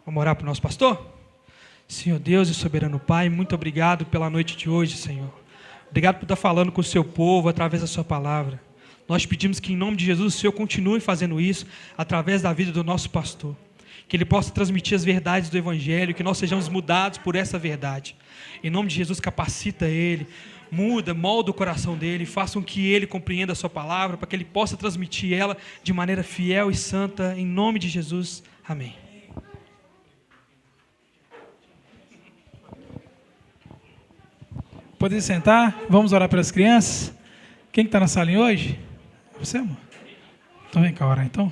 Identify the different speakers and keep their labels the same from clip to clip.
Speaker 1: Vamos orar para o nosso pastor? Senhor Deus e soberano Pai, muito obrigado pela noite de hoje, Senhor. Obrigado por estar falando com o seu povo através da sua palavra. Nós pedimos que em nome de Jesus o Senhor continue fazendo isso através da vida do nosso pastor. Que ele possa transmitir as verdades do Evangelho, que nós sejamos mudados por essa verdade. Em nome de Jesus, capacita ele, molda o coração dele, faça com que ele compreenda a sua palavra, para que ele possa transmitir ela de maneira fiel e santa. Em nome de Jesus, amém.
Speaker 2: Pode sentar, vamos orar pelas crianças. Quem está na salinha hoje? Você, amor? Então vem cá orar, então.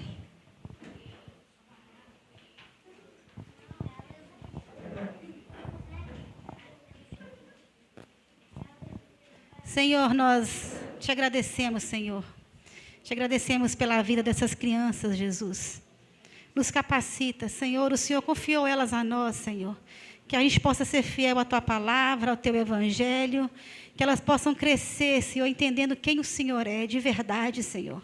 Speaker 3: Senhor, nós te agradecemos, Senhor. Te agradecemos pela vida dessas crianças, Jesus. Nos capacita, Senhor. O Senhor confiou elas a nós, Senhor. Que a gente possa ser fiel à Tua palavra, ao Teu Evangelho. Que elas possam crescer, Senhor, entendendo quem o Senhor é, de verdade, Senhor.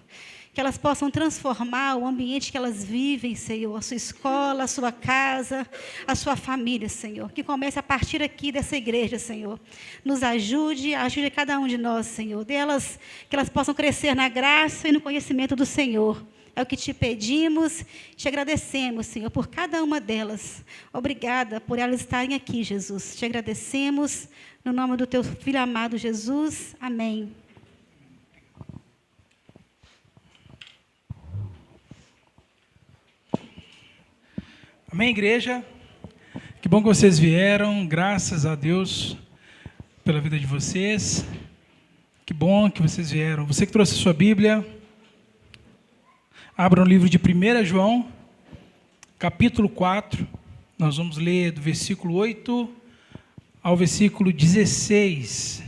Speaker 3: Que elas possam transformar o ambiente que elas vivem, Senhor. A sua escola, a sua casa, a sua família, Senhor. Que comece a partir aqui dessa igreja, Senhor. Nos ajude cada um de nós, Senhor. Delas, que elas possam crescer na graça e no conhecimento do Senhor. É o que te pedimos, te agradecemos, Senhor, por cada uma delas. Obrigada por elas estarem aqui, Jesus. Te agradecemos, no nome do Teu Filho amado, Jesus. Amém.
Speaker 2: Amém, igreja? Que bom que vocês vieram, graças a Deus pela vida de vocês. Que bom que vocês vieram. Você que trouxe a sua Bíblia, abra no livro de 1 João, capítulo 4. Nós vamos ler do versículo 8 ao versículo 16.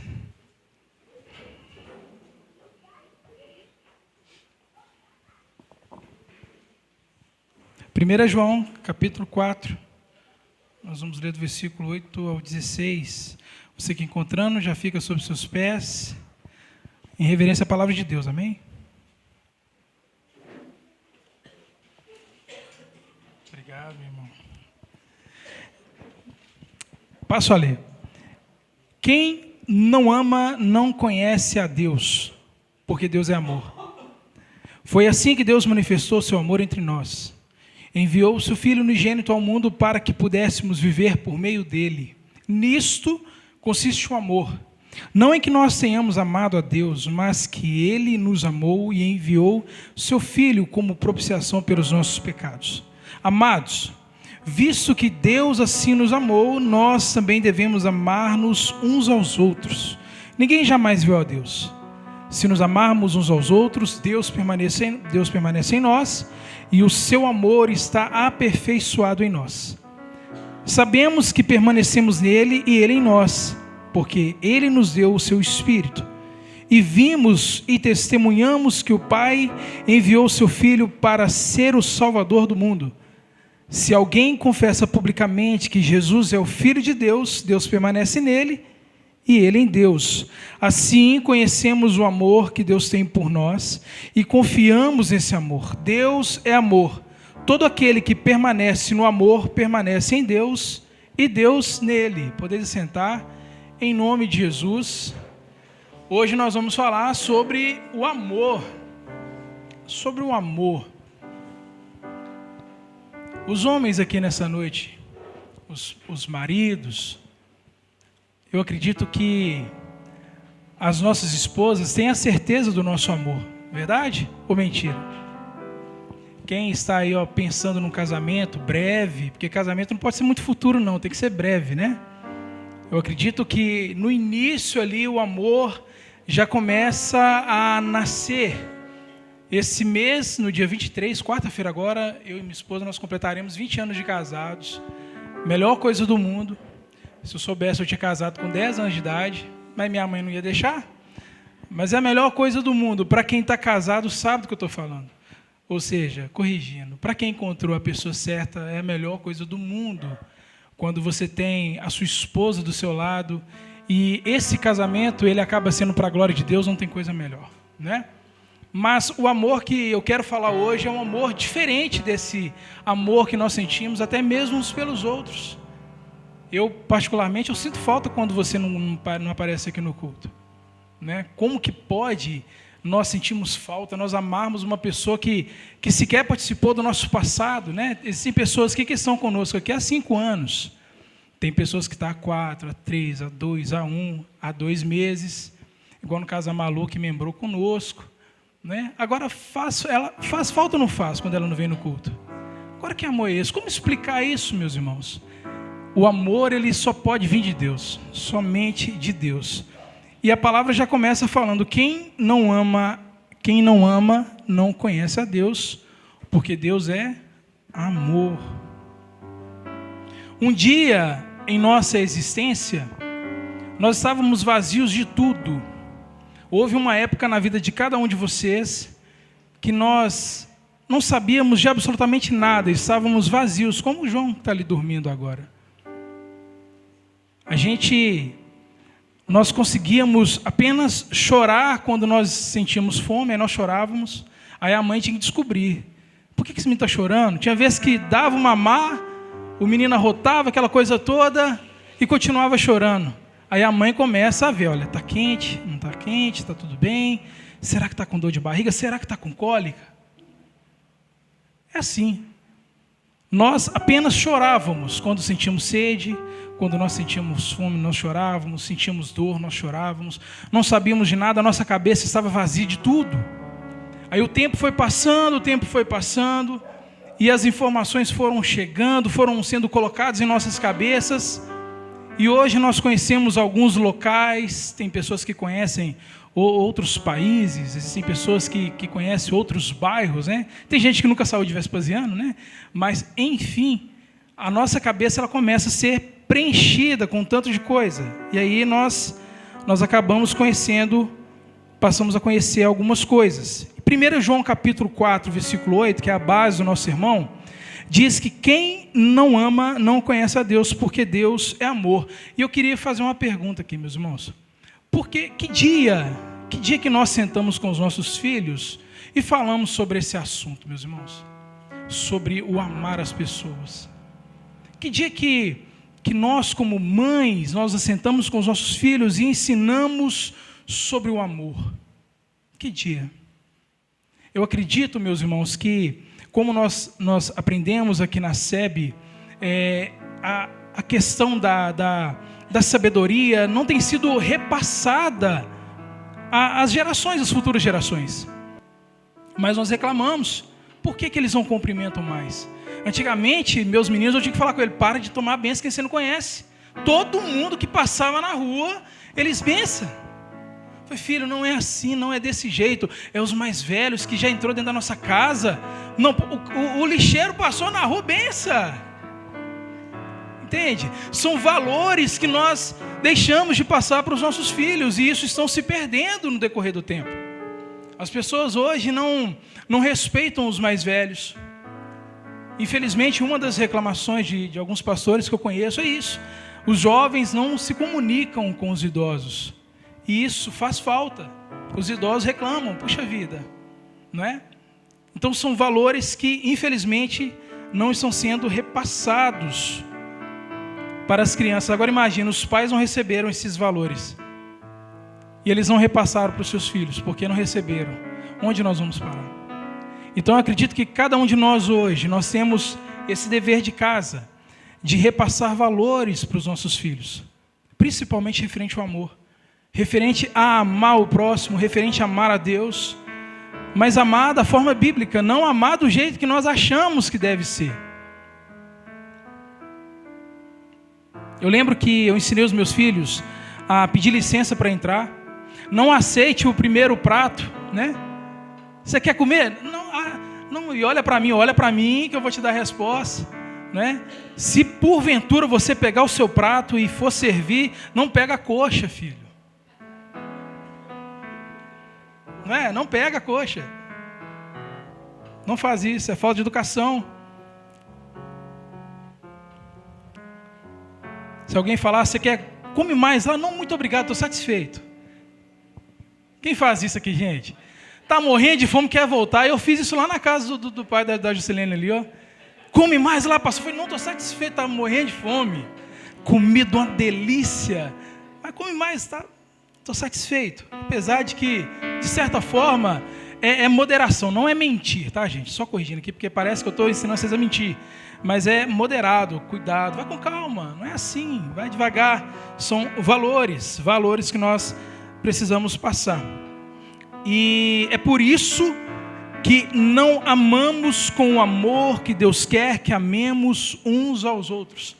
Speaker 2: Primeira João, capítulo 4. Nós vamos ler do versículo 8 ao 16. Você que encontrando, já fica sobre seus pés, em reverência à palavra de Deus, amém? Obrigado, meu irmão. Passo a ler. Quem não ama não conhece a Deus, porque Deus é amor. Foi assim que Deus manifestou seu amor entre nós. Enviou o seu Filho unigênito ao mundo para que pudéssemos viver por meio dele. Nisto consiste o amor. Não em que nós tenhamos amado a Deus, mas que ele nos amou e enviou seu Filho como propiciação pelos nossos pecados. Amados, visto que Deus assim nos amou, nós também devemos amar-nos uns aos outros. Ninguém jamais viu a Deus. Se nos amarmos uns aos outros, Deus permanece em nós, e o seu amor está aperfeiçoado em nós. Sabemos que permanecemos nele e ele em nós, porque ele nos deu o seu Espírito. E vimos e testemunhamos que o Pai enviou o seu Filho para ser o Salvador do mundo. Se alguém confessa publicamente que Jesus é o Filho de Deus, Deus permanece nele e ele em Deus. Assim conhecemos o amor que Deus tem por nós e confiamos nesse amor. Deus é amor. Todo aquele que permanece no amor permanece em Deus e Deus nele. Podeis sentar em nome de Jesus. Hoje nós vamos falar sobre o amor. Sobre o amor. Os homens aqui nessa noite, os maridos, eu acredito que as nossas esposas têm a certeza do nosso amor, verdade ou mentira? Quem está aí pensando num casamento breve, porque casamento não pode ser muito futuro não, tem que ser breve, né? Eu acredito que no início ali o amor já começa a nascer. Esse mês, no dia 23, quarta-feira agora, eu e minha esposa, nós completaremos 20 anos de casados. Melhor coisa do mundo. Se eu soubesse, eu tinha casado com 10 anos de idade, mas minha mãe não ia deixar. Mas é a melhor coisa do mundo. Para quem está casado, sabe do que eu estou falando. Ou seja, corrigindo, para quem encontrou a pessoa certa, é a melhor coisa do mundo. Quando você tem a sua esposa do seu lado, e esse casamento, ele acaba sendo para a glória de Deus, não tem coisa melhor, né? Mas o amor que eu quero falar hoje é um amor diferente desse amor que nós sentimos, até mesmo uns pelos outros. Eu, particularmente, eu sinto falta quando você não aparece aqui no culto. Né? Como que pode nós sentirmos falta, nós amarmos uma pessoa que sequer participou do nosso passado? Né? Existem pessoas que estão conosco aqui há 5 anos. Tem pessoas que estão há 4, há 3, há 2, há 1, há 2 meses. Igual no caso a Malu, que membrou conosco. Né? Agora, ela faz falta ou não faz quando ela não vem no culto? Agora, que amor é esse? Como explicar isso, meus irmãos? O amor, ele só pode vir de Deus, somente de Deus. E a palavra já começa falando: quem não ama não conhece a Deus, porque Deus é amor. Um dia em nossa existência, nós estávamos vazios de tudo. Houve uma época na vida de cada um de vocês que nós não sabíamos de absolutamente nada, estávamos vazios, como o João que está ali dormindo agora. Nós conseguíamos apenas chorar quando nós sentíamos fome, aí nós chorávamos, aí a mãe tinha que descobrir: por que esse menino está chorando? Tinha vezes que dava uma mamar, o menino arrotava, aquela coisa toda, e continuava chorando. Aí a mãe começa a ver: olha, está quente, não está quente, está tudo bem, será que está com dor de barriga, será que está com cólica? É assim. Nós apenas chorávamos quando sentíamos sede, quando nós sentíamos fome, nós chorávamos, sentíamos dor, nós chorávamos, não sabíamos de nada, a nossa cabeça estava vazia de tudo. Aí o tempo foi passando, e as informações foram chegando, foram sendo colocadas em nossas cabeças, e hoje nós conhecemos alguns locais, tem pessoas que conhecem outros países, existem pessoas que conhecem outros bairros, né? Tem gente que nunca saiu de Vespasiano, né? Mas, enfim, a nossa cabeça ela começa a ser preenchida com tanto de coisa. E aí nós acabamos passamos a conhecer algumas coisas. 1 João capítulo 4, versículo 8, que é a base do nosso sermão, diz que quem não ama não conhece a Deus, porque Deus é amor. E eu queria fazer uma pergunta aqui, meus irmãos. Porque que dia que nós sentamos com os nossos filhos e falamos sobre esse assunto, meus irmãos? Sobre o amar as pessoas. Que dia que nós, como mães, nós sentamos com os nossos filhos e ensinamos sobre o amor? Que dia? Eu acredito, meus irmãos, que como nós aprendemos aqui na SEB, a questão da sabedoria não tem sido repassada às gerações, às futuras gerações. Mas nós reclamamos. Por que eles não cumprimentam mais? Antigamente, meus meninos, eu tinha que falar com ele: para de tomar bênção quem você não conhece. Todo mundo que passava na rua, eles bençam. Eu falei: filho, não é assim, não é desse jeito. É os mais velhos que já entrou dentro da nossa casa. Não, o lixeiro passou na rua, bença. Entende? São valores que nós deixamos de passar para os nossos filhos, e isso estão se perdendo no decorrer do tempo. As pessoas hoje não respeitam os mais velhos. Infelizmente, uma das reclamações de alguns pastores que eu conheço é isso: os jovens não se comunicam com os idosos, e isso faz falta. Os idosos reclamam: puxa vida, não é? Então são valores que infelizmente não estão sendo repassados para as crianças. Agora imagina, os pais não receberam esses valores e eles não repassaram para os seus filhos, porque não receberam. Onde nós vamos parar? Então eu acredito que cada um de nós hoje, nós temos esse dever de casa, de repassar valores para os nossos filhos, principalmente referente ao amor, referente a amar o próximo, referente a amar a Deus, mas amar da forma bíblica, não amar do jeito que nós achamos que deve ser. Eu lembro que eu ensinei os meus filhos a pedir licença para entrar. Não aceite o primeiro prato, né? Você quer comer? Não, e olha para mim que eu vou te dar a resposta, né? Se porventura você pegar o seu prato e for servir, não pega a coxa, filho. Não é? Não pega a coxa. Não faz isso, é falta de educação. Se alguém falar: você quer, come mais lá? Não, muito obrigado, estou satisfeito. Quem faz isso aqui, gente? Está morrendo de fome, quer voltar. Eu fiz isso lá na casa do pai da Juscelene ali, ó. Come mais lá, pastor. Eu falei, não, estou satisfeito, está morrendo de fome. Comida uma delícia. Mas come mais, tá? Estou satisfeito. Apesar de que, de certa forma, é moderação, não é mentir, tá, gente? Só corrigindo aqui, porque parece que eu estou ensinando vocês a mentir. Mas é moderado, cuidado, vai com calma, não é assim, vai devagar. São valores que nós precisamos passar. E é por isso que não amamos com o amor que Deus quer que amemos uns aos outros.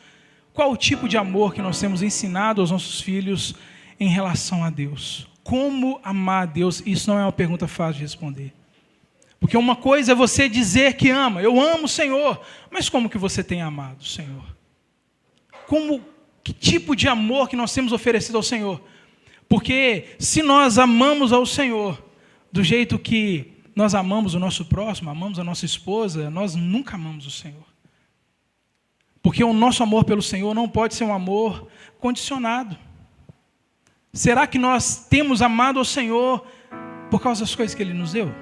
Speaker 2: Qual o tipo de amor que nós temos ensinado aos nossos filhos em relação a Deus? Como amar a Deus? Isso não é uma pergunta fácil de responder. Porque uma coisa é você dizer que ama. Eu amo o Senhor. Mas como que você tem amado o Senhor? Que tipo de amor que nós temos oferecido ao Senhor? Porque se nós amamos ao Senhor do jeito que nós amamos o nosso próximo, amamos a nossa esposa, nós nunca amamos o Senhor. Porque o nosso amor pelo Senhor não pode ser um amor condicionado. Será que nós temos amado ao Senhor por causa das coisas que Ele nos deu?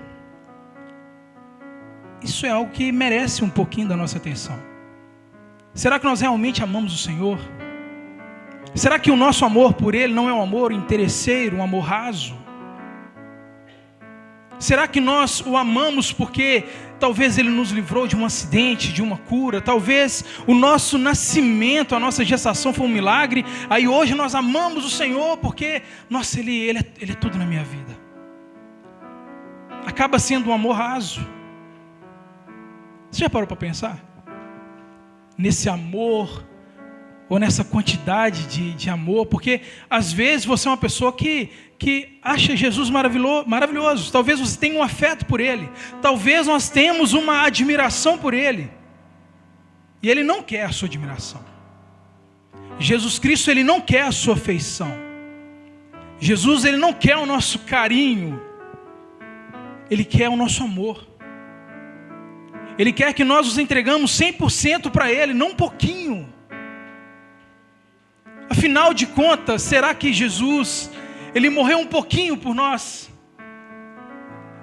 Speaker 2: Isso é algo que merece um pouquinho da nossa atenção. Será que nós realmente amamos o Senhor? Será que o nosso amor por Ele não é um amor interesseiro, um amor raso? Será que nós o amamos porque talvez Ele nos livrou de um acidente, de uma cura? Talvez o nosso nascimento, a nossa gestação foi um milagre. Aí hoje nós amamos o Senhor porque, nossa, Ele é tudo na minha vida. Acaba sendo um amor raso. Você já parou para pensar? Nesse amor, ou nessa quantidade de amor, porque às vezes você é uma pessoa que acha Jesus maravilhoso, talvez você tenha um afeto por Ele, talvez nós temos uma admiração por Ele, e Ele não quer a sua admiração. Jesus Cristo, Ele não quer a sua afeição. Jesus, Ele não quer o nosso carinho, Ele quer o nosso amor. Ele quer que nós nos entregamos 100% para Ele, não um pouquinho. Afinal de contas, será que Jesus, Ele morreu um pouquinho por nós?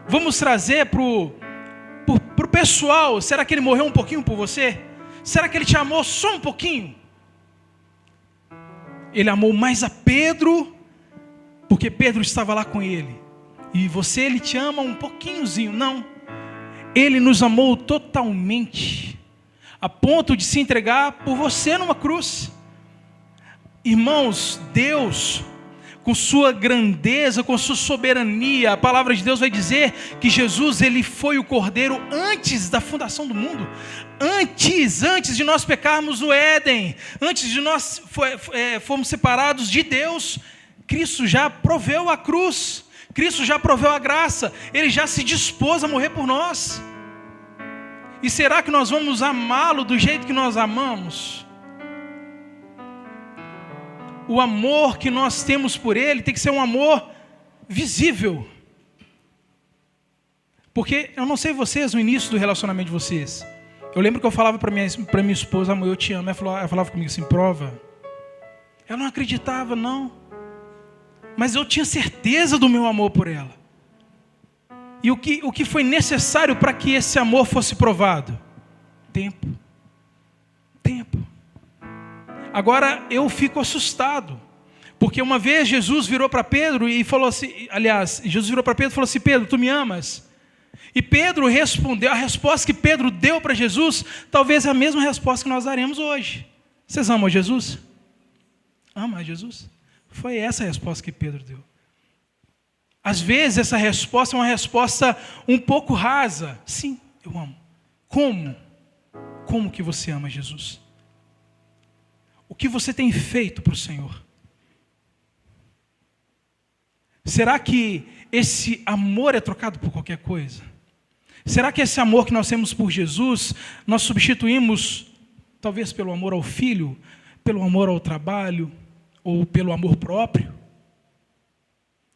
Speaker 2: Vamos trazer para o pessoal, será que Ele morreu um pouquinho por você? Será que Ele te amou só um pouquinho? Ele amou mais a Pedro, porque Pedro estava lá com Ele. E você, Ele te ama um pouquinhozinho, não. Ele nos amou totalmente, a ponto de se entregar por você numa cruz. Irmãos, Deus, com sua grandeza, com sua soberania, a palavra de Deus vai dizer que Jesus, Ele foi o Cordeiro antes da fundação do mundo. Antes de nós pecarmos no Éden, antes de nós fomos separados de Deus, Cristo já proveu a cruz. Cristo já proveu a graça, Ele já se dispôs a morrer por nós. E será que nós vamos amá-lo do jeito que nós amamos? O amor que nós temos por Ele tem que ser um amor visível. Porque eu não sei vocês, no início do relacionamento de vocês, eu lembro que eu falava para minha esposa, amor, eu te amo. Ela falava comigo assim, prova. Ela não acreditava, não. Mas eu tinha certeza do meu amor por ela. E o que foi necessário para que esse amor fosse provado? Tempo. Agora eu fico assustado. Porque uma vez Jesus virou para Pedro e falou assim, Jesus virou para Pedro e falou assim, Pedro, tu me amas? E Pedro respondeu, a resposta que Pedro deu para Jesus, talvez é a mesma resposta que nós daremos hoje. Vocês amam Jesus? Ama Jesus? Foi essa a resposta que Pedro deu. Às vezes essa resposta é uma resposta um pouco rasa. Sim, eu amo. Como? Como que você ama Jesus? O que você tem feito para o Senhor? Será que esse amor é trocado por qualquer coisa? Será que esse amor que nós temos por Jesus, nós substituímos, talvez pelo amor ao filho, pelo amor ao trabalho, ou pelo amor próprio?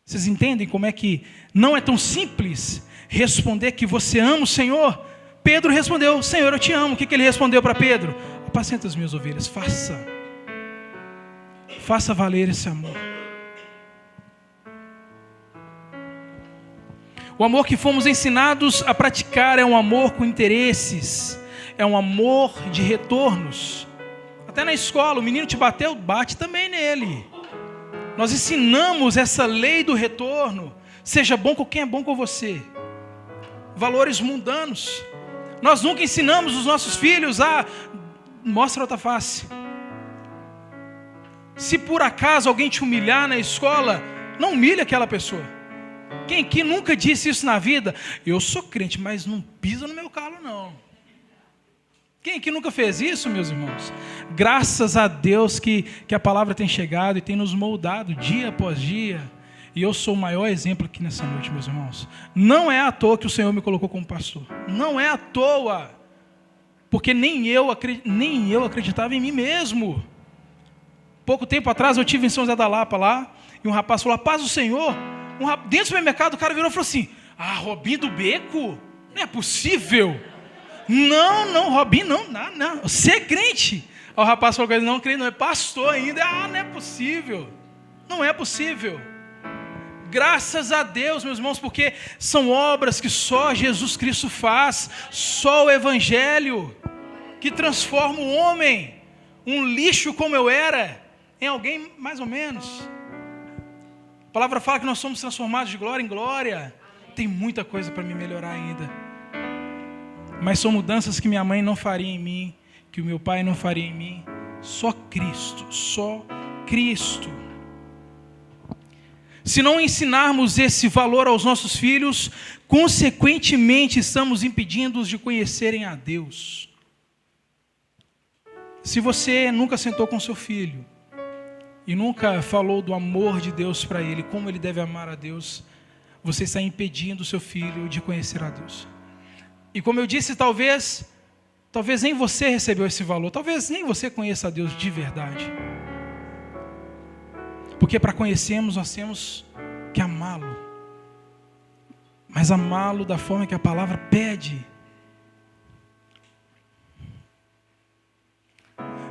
Speaker 2: Vocês entendem como é que não é tão simples responder que você ama o Senhor? Pedro respondeu, Senhor, eu te amo. O que ele respondeu para Pedro? Apacenta as minhas ovelhas, faça valer esse amor. O amor que fomos ensinados a praticar é um amor com interesses, é um amor de retornos. Até na escola, o menino te bateu, bate também nele. Nós ensinamos essa lei do retorno. Seja bom com quem é bom com você. Valores mundanos. Nós nunca ensinamos os nossos filhos a mostra outra face. Se por acaso alguém te humilhar na escola, não humilhe aquela pessoa. Quem aqui nunca disse isso na vida? Eu sou crente, mas não pisa no meu calo não. Quem aqui nunca fez isso, meus irmãos? Graças a Deus que a palavra tem chegado e tem nos moldado dia após dia. E eu sou o maior exemplo aqui nessa noite, meus irmãos. Não é à toa que o Senhor me colocou como pastor. Não é à toa. Porque nem eu acreditava em mim mesmo. Pouco tempo atrás eu estive em São José da Lapa lá. E um rapaz falou, a paz do Senhor. Dentro do supermercado o cara virou e falou assim, Robinho do Beco? Não é possível. Não, Robinho não. Você é crente. Aí o rapaz falou com ele, não, crente não, é pastor ainda. Não é possível. Não é possível. Graças a Deus, meus irmãos, porque são obras que só Jesus Cristo faz, só o Evangelho, que transforma o homem, um lixo como eu era, em alguém mais ou menos. A palavra fala que nós somos transformados de glória em glória. Tem muita coisa para me melhorar ainda. Mas são mudanças que minha mãe não faria em mim, que o meu pai não faria em mim. Só Cristo, só Cristo. Se não ensinarmos esse valor aos nossos filhos, consequentemente estamos impedindo-os de conhecerem a Deus. Se você nunca sentou com seu filho e nunca falou do amor de Deus para ele, como ele deve amar a Deus, você está impedindo o seu filho de conhecer a Deus. E como eu disse, talvez nem você recebeu esse valor, talvez nem você conheça a Deus de verdade. Porque para conhecermos, nós temos que amá-lo. Mas amá-lo da forma que a palavra pede.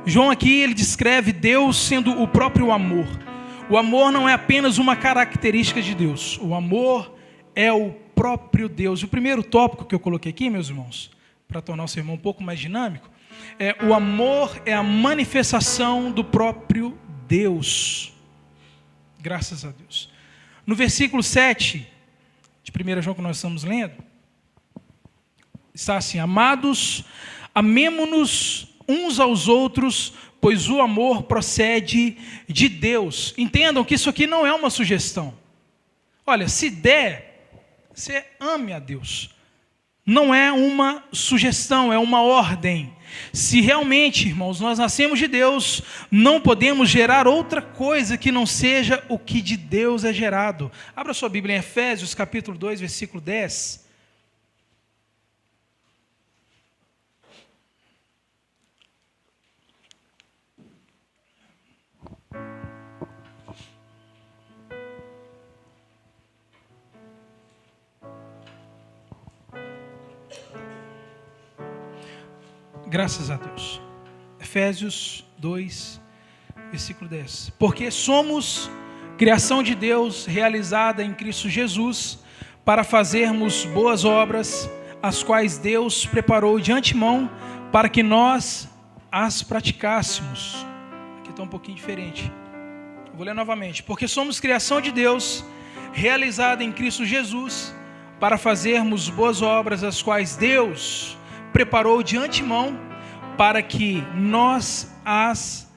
Speaker 2: João aqui, ele descreve Deus sendo o próprio amor. O amor não é apenas uma característica de Deus. O amor é o próprio Deus. E o primeiro tópico que eu coloquei aqui, meus irmãos, para tornar o sermão um pouco mais dinâmico, o amor é a manifestação do próprio Deus. Graças a Deus. No versículo 7 de 1 João que nós estamos lendo, está assim: amados, amemo-nos uns aos outros, pois o amor procede de Deus. Entendam que isso aqui não é uma sugestão. Olha, se der, você ame a Deus. Não é uma sugestão, é uma ordem. Se realmente, irmãos, nós nascemos de Deus, não podemos gerar outra coisa que não seja o que de Deus é gerado. Abra sua Bíblia em Efésios, capítulo 2, versículo 10. Graças a Deus. Efésios 2, versículo 10. Porque somos criação de Deus, realizada em Cristo Jesus, para fazermos boas obras, as quais Deus preparou de antemão, para que nós as praticássemos. Aqui está um pouquinho diferente. Vou ler novamente. Porque somos criação de Deus, realizada em Cristo Jesus, para fazermos boas obras, as quais Deus preparou de antemão para que nós as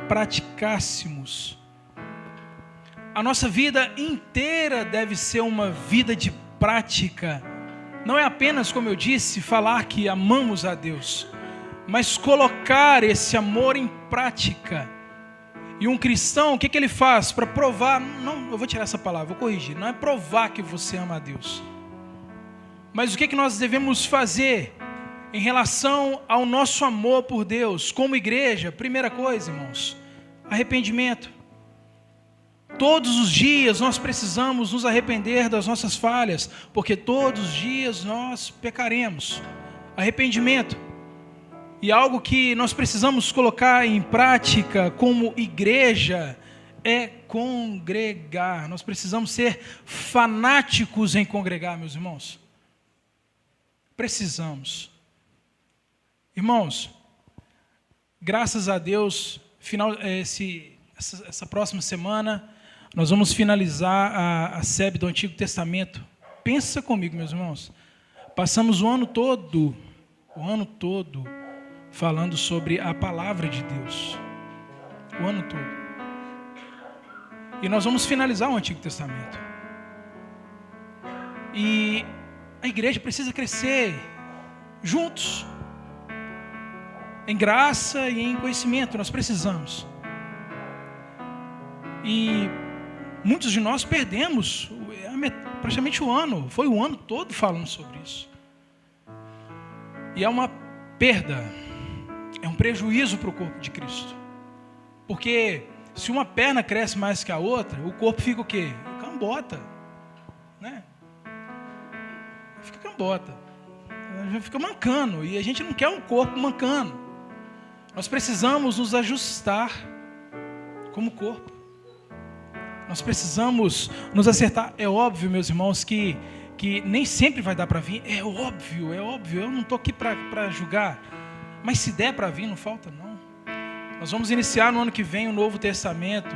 Speaker 2: praticássemos. A nossa vida inteira deve ser uma vida de prática. Não é apenas, como eu disse, falar que amamos a Deus, mas colocar esse amor em prática. E um cristão, o que ele faz para provar? Não, eu vou tirar essa palavra, vou corrigir. Não é provar que você ama a Deus, mas o que nós devemos fazer em relação ao nosso amor por Deus, como igreja? Primeira coisa, irmãos, arrependimento. Todos os dias nós precisamos nos arrepender das nossas falhas, porque todos os dias nós pecaremos. Arrependimento. E algo que nós precisamos colocar em prática como igreja é congregar. Nós precisamos ser fanáticos em congregar, meus irmãos. Precisamos. Irmãos, graças a Deus, essa próxima semana, nós vamos finalizar a SEB do Antigo Testamento. Pensa comigo, meus irmãos. Passamos o ano todo falando sobre a palavra de Deus. O ano todo. E nós vamos finalizar o Antigo Testamento. E a igreja precisa crescer juntos. Em graça e em conhecimento, nós precisamos. E muitos de nós perdemos praticamente o ano. Foi o ano todo falando sobre isso. E é uma perda. É um prejuízo para o corpo de Cristo. Porque se uma perna cresce mais que a outra, o corpo fica o quê? Cambota. Né? Fica cambota. Fica mancando. E a gente não quer um corpo mancando. Nós precisamos nos ajustar como corpo. Nós precisamos nos acertar. É óbvio, meus irmãos, que nem sempre vai dar para vir. É óbvio. Eu não estou aqui para julgar. Mas se der para vir, não falta não. Nós vamos iniciar no ano que vem o Novo Testamento.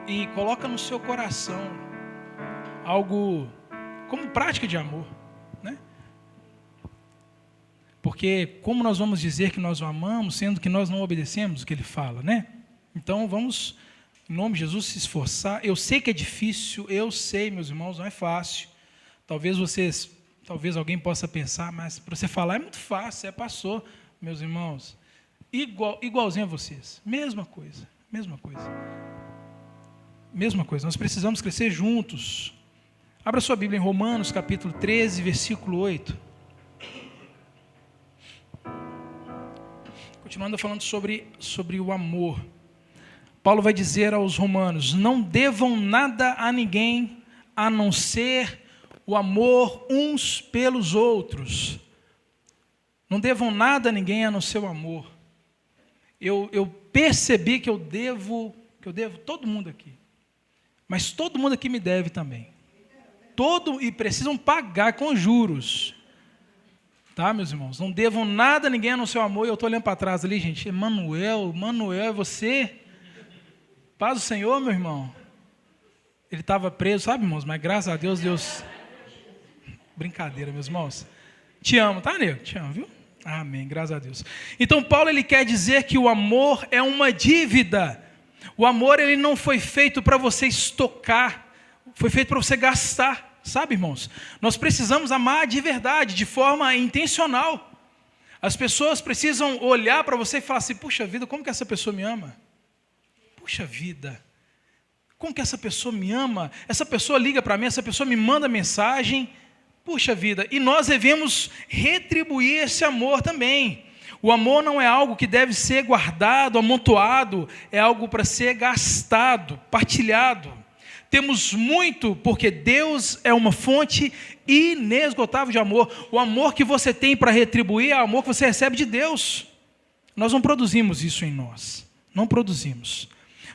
Speaker 2: E coloca no seu coração algo como prática de amor. Né? Porque como nós vamos dizer que nós o amamos, sendo que nós não obedecemos o que ele fala, né? Então vamos, em nome de Jesus, se esforçar. Eu sei que é difícil, eu sei, meus irmãos, não é fácil. Talvez alguém possa pensar, mas para você falar é muito fácil, passou, meus irmãos. Igualzinho a vocês, mesma coisa. Nós precisamos crescer juntos. Abra sua Bíblia em Romanos, capítulo 13, versículo 8. Continuando falando sobre o amor. Paulo vai dizer aos romanos: não devam nada a ninguém, a não ser o amor uns pelos outros. Não devam nada a ninguém, a não ser o amor. Eu percebi que eu devo todo mundo aqui. Mas todo mundo aqui me deve também. E precisam pagar com juros. Tá, meus irmãos? Não devam nada a ninguém a não ser o amor. E eu estou olhando para trás ali, gente. Emanuel, é você? Paz do Senhor, meu irmão. Ele estava preso, sabe, irmãos? Mas graças a Deus... Brincadeira, meus irmãos. Te amo, tá, nego? Te amo, viu? Amém, graças a Deus. Então, Paulo, ele quer dizer que o amor é uma dívida. O amor, ele não foi feito para você estocar. Foi feito para você gastar. Sabe, irmãos? Nós precisamos amar de verdade, de forma intencional. As pessoas precisam olhar para você e falar assim: puxa vida, como que essa pessoa me ama? Puxa vida, como que essa pessoa me ama? Essa pessoa liga para mim, essa pessoa me manda mensagem. Puxa vida, e nós devemos retribuir esse amor também. O amor não é algo que deve ser guardado, amontoado, é algo para ser gastado, partilhado. Temos muito, porque Deus é uma fonte inesgotável de amor. O amor que você tem para retribuir é o amor que você recebe de Deus. Nós não produzimos isso em nós. Não produzimos.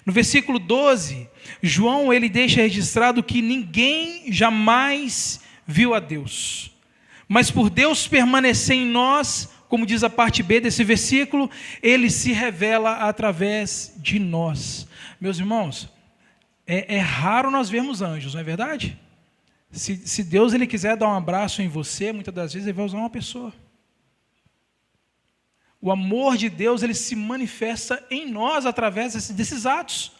Speaker 2: No versículo 12, João, ele deixa registrado que ninguém jamais viu a Deus. Mas por Deus permanecer em nós, como diz a parte B desse versículo, ele se revela através de nós. Meus irmãos, é raro nós vermos anjos, não é verdade? Se Deus ele quiser dar um abraço em você, muitas das vezes ele vai usar uma pessoa. O amor de Deus ele se manifesta em nós através desses atos.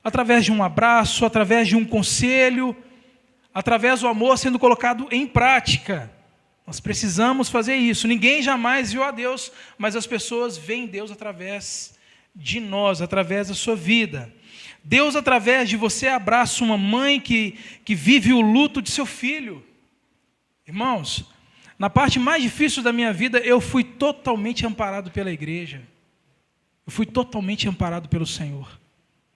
Speaker 2: Através de um abraço, através de um conselho, através do amor sendo colocado em prática. Nós precisamos fazer isso. Ninguém jamais viu a Deus, mas as pessoas veem Deus através de nós, através da sua vida. Deus, através de você, abraça uma mãe que vive o luto de seu filho. Irmãos, na parte mais difícil da minha vida, eu fui totalmente amparado pela igreja. Eu fui totalmente amparado pelo Senhor.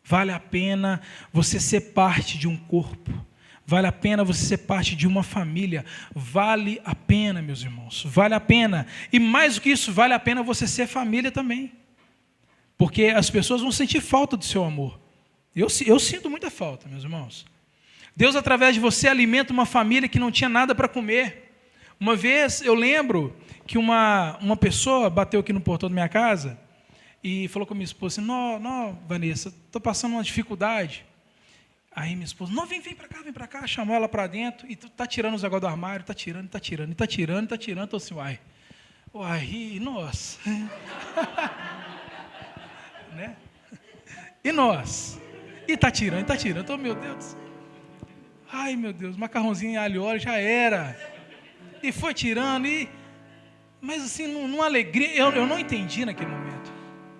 Speaker 2: Vale a pena você ser parte de um corpo. Vale a pena você ser parte de uma família. Vale a pena, meus irmãos. Vale a pena. E mais do que isso, vale a pena você ser família também. Porque as pessoas vão sentir falta do seu amor. Eu sinto muita falta, meus irmãos. Deus, através de você, alimenta uma família que não tinha nada para comer. Uma vez, eu lembro que uma pessoa bateu aqui no portão da minha casa e falou com a minha esposa assim, não, Vanessa, estou passando uma dificuldade. Aí minha esposa, não, vem para cá, chamou ela para dentro e está tirando os negócios do armário, está tirando, estou assim, uai, nossa. Né? E nós? E está tirando, estou, meu Deus. Ai, meu Deus, macarrãozinho em alho e óleo já era. E foi tirando, mas assim, numa alegria, eu não entendi naquele momento.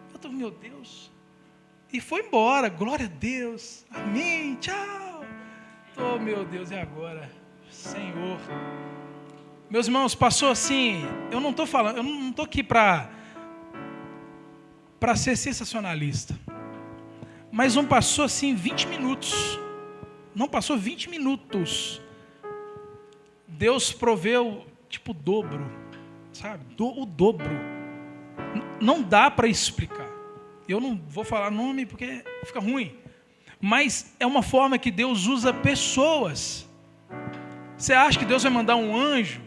Speaker 2: Eu estou, meu Deus. E foi embora, glória a Deus, amém, tchau. Oh, meu Deus, e agora? Senhor. Meus irmãos, passou assim, eu não estou aqui para ser sensacionalista. Mas não passou assim 20 minutos. Não passou 20 minutos. Deus proveu, tipo, o dobro. Sabe? O dobro. Não dá para explicar. Eu não vou falar nome porque fica ruim. Mas é uma forma que Deus usa pessoas. Você acha que Deus vai mandar um anjo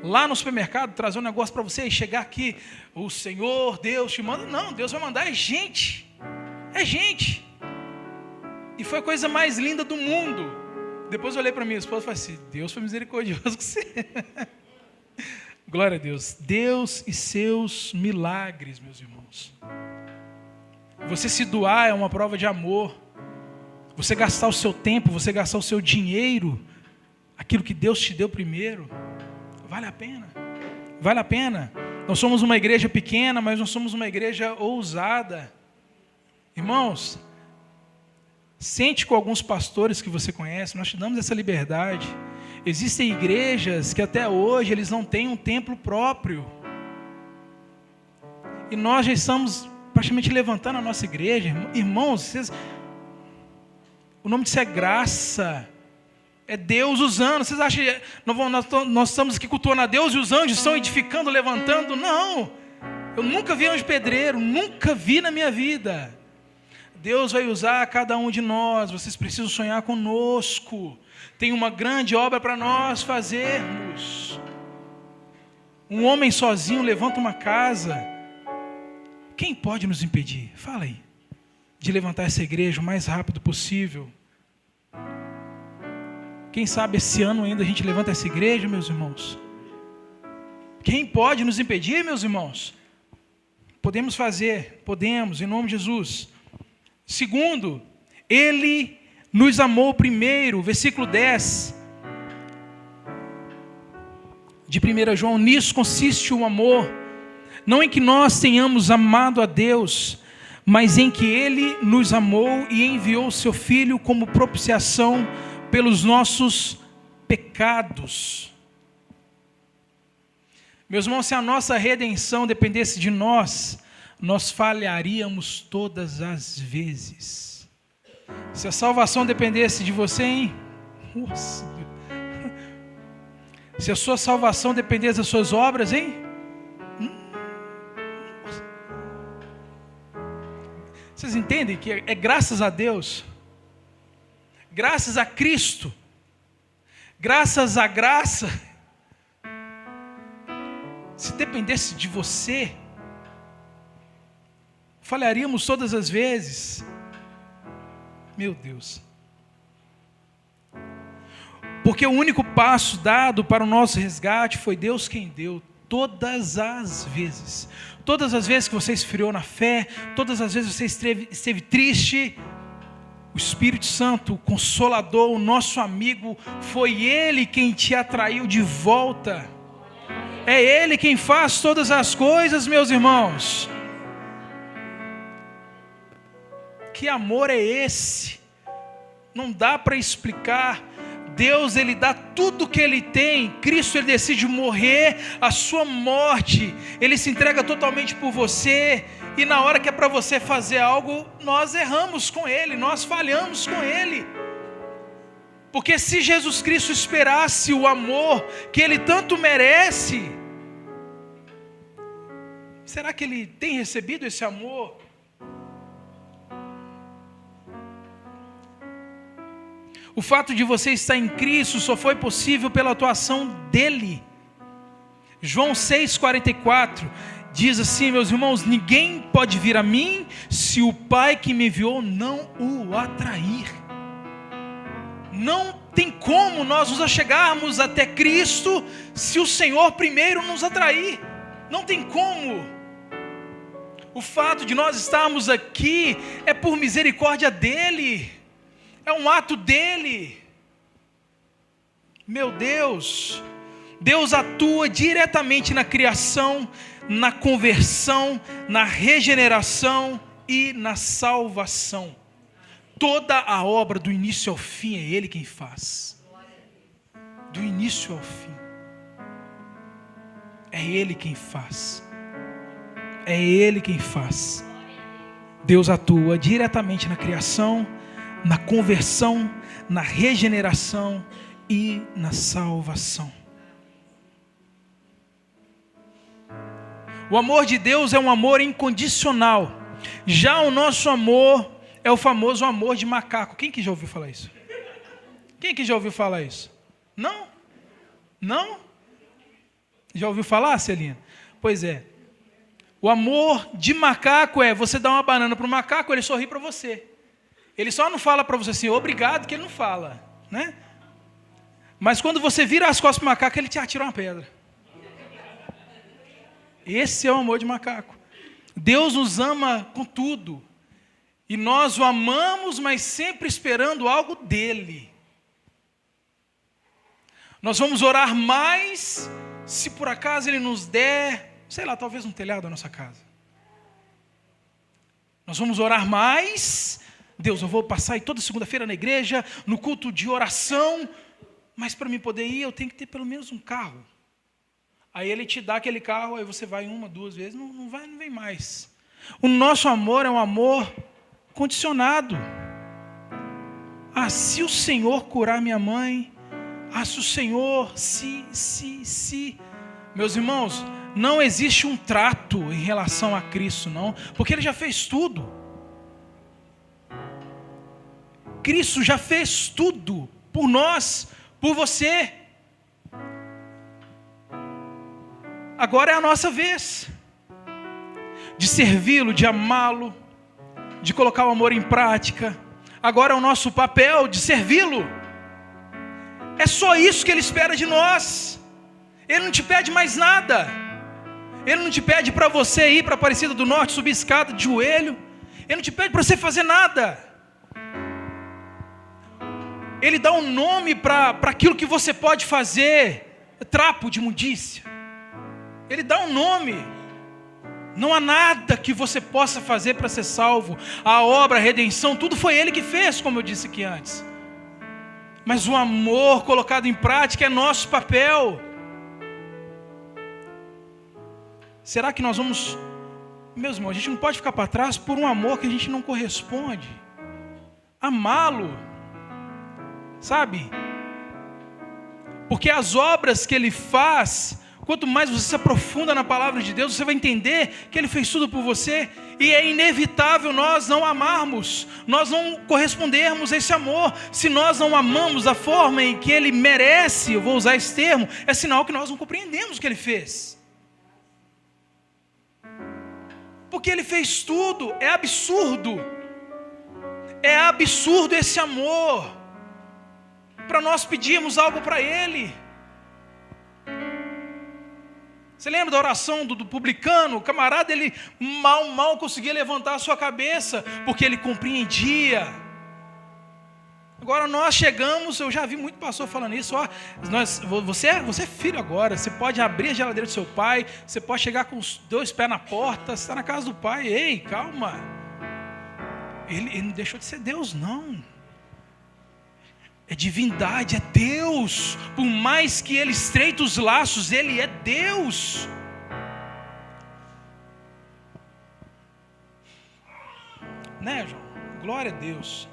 Speaker 2: lá no supermercado trazer um negócio para você e chegar aqui, o Senhor, Deus te manda? Não, Deus vai mandar gente. É gente. E foi a coisa mais linda do mundo. Depois eu olhei para minha esposa e falei assim, Deus foi misericordioso com você. Glória a Deus. Deus e seus milagres, meus irmãos. Você se doar é uma prova de amor. Você gastar o seu tempo, você gastar o seu dinheiro, aquilo que Deus te deu primeiro, vale a pena. Vale a pena. Nós somos uma igreja pequena, mas nós somos uma igreja ousada. Irmãos, sente com alguns pastores que você conhece, nós te damos essa liberdade. Existem igrejas que até hoje eles não têm um templo próprio. E nós já estamos praticamente levantando a nossa igreja. Irmãos, o nome disso é graça. É Deus usando. Vocês acham que nós estamos aqui cultuando a Deus e os anjos estão edificando, levantando? Não. Eu nunca vi anjo pedreiro, nunca vi na minha vida. Deus vai usar cada um de nós. Vocês precisam sonhar conosco. Tem uma grande obra para nós fazermos. Um homem sozinho levanta uma casa. Quem pode nos impedir? Fala aí. De levantar essa igreja o mais rápido possível. Quem sabe esse ano ainda a gente levanta essa igreja, meus irmãos? Quem pode nos impedir, meus irmãos? Podemos fazer, podemos, em nome de Jesus. Segundo, Ele nos amou primeiro, versículo 10 de 1 João, nisso consiste o amor, não em que nós tenhamos amado a Deus, mas em que Ele nos amou e enviou o Seu Filho como propiciação pelos nossos pecados. Meus irmãos, se a nossa redenção dependesse de nós falharíamos todas as vezes. Se a salvação dependesse de você, hein? Nossa. Se a sua salvação dependesse das suas obras, hein? Vocês entendem que é graças a Deus, graças a Cristo, graças à graça. Se dependesse de você, falharíamos todas as vezes. Meu Deus. Porque o único passo dado para o nosso resgate foi Deus quem deu. Todas as vezes. Todas as vezes que você esfriou na fé, todas as vezes que você esteve triste, o Espírito Santo, o Consolador, o nosso amigo, foi Ele quem te atraiu de volta. É Ele quem faz todas as coisas, meus irmãos. Que amor é esse? Não dá para explicar. Deus, Ele dá tudo que Ele tem. Cristo, Ele decide morrer a sua morte. Ele se entrega totalmente por você. E na hora que é para você fazer algo, nós erramos com Ele, nós falhamos com Ele. Porque se Jesus Cristo esperasse o amor que Ele tanto merece, será que Ele tem recebido esse amor? O fato de você estar em Cristo só foi possível pela atuação dele. João 6,44 diz assim, meus irmãos: ninguém pode vir a mim se o Pai que me enviou não o atrair. Não tem como nós nos achegarmos até Cristo se o Senhor primeiro nos atrair. Não tem como. O fato de nós estarmos aqui é por misericórdia dele. É um ato dele. Meu Deus. Deus atua diretamente na criação, na conversão, na regeneração e na salvação. Toda a obra, do início ao fim, é Ele quem faz. Do início ao fim. É Ele quem faz. É Ele quem faz. Deus atua diretamente na criação, na conversão, na regeneração e na salvação. O amor de Deus é um amor incondicional. Já o nosso amor é o famoso amor de macaco. Quem que já ouviu falar isso? Quem que já ouviu falar isso? Não? Não? Já ouviu falar, Celina? Pois é. O amor de macaco é você dar uma banana para o macaco, ele sorri para você. Ele só não fala para você assim, obrigado, que ele não fala, né? Mas quando você vira as costas para o macaco, ele te atira uma pedra. Esse é o amor de macaco. Deus nos ama com tudo. E nós o amamos, mas sempre esperando algo dele. Nós vamos orar mais se por acaso ele nos der, sei lá, talvez um telhado da nossa casa. Nós vamos orar mais. Deus, eu vou passar aí toda segunda-feira na igreja, no culto de oração, mas para mim poder ir, eu tenho que ter pelo menos um carro. Aí ele te dá aquele carro, aí você vai uma, duas vezes, não vem mais. O nosso amor é um amor condicionado. Ah, se o Senhor curar minha mãe, ah, se o Senhor, se. Meus irmãos, não existe um trato em relação a Cristo, não, porque Ele já fez tudo. Cristo já fez tudo por nós, por você. Agora é a nossa vez de servi-lo, de amá-lo, de colocar o amor em prática. Agora é o nosso papel de servi-lo. É só isso que Ele espera de nós. Ele não te pede mais nada. Ele não te pede para você ir para a Aparecida do Norte, subir escada de joelho. Ele não te pede para você fazer nada. Ele dá um nome para aquilo que você pode fazer. Trapo de imundícia. Ele dá um nome. Não há nada que você possa fazer para ser salvo. A obra, a redenção, tudo foi Ele que fez, como eu disse aqui antes. Mas o amor colocado em prática é nosso papel. Será que nós vamos... Meus irmãos, a gente não pode ficar para trás por um amor que a gente não corresponde. Amá-lo. Sabe? Porque as obras que Ele faz... Quanto mais você se aprofunda na palavra de Deus, você vai entender que Ele fez tudo por você. E é inevitável nós não amarmos, nós não correspondermos a esse amor. Se nós não amamos da forma em que Ele merece, eu vou usar esse termo, é sinal que nós não compreendemos o que Ele fez. Porque Ele fez tudo, é absurdo. É absurdo esse amor. Para nós pedirmos algo para Ele. Você lembra da oração do publicano? O camarada, ele mal conseguia levantar a sua cabeça, porque ele compreendia. Agora nós chegamos, eu já vi muito pastor falando isso, ó, você é filho agora, você pode abrir a geladeira do seu pai, você pode chegar com os 2 pés na porta, você está na casa do pai, ei, calma. Ele não deixou de ser Deus, não. É divindade, é Deus. Por mais que Ele estreite os laços, Ele é Deus. Né, João? Glória a Deus.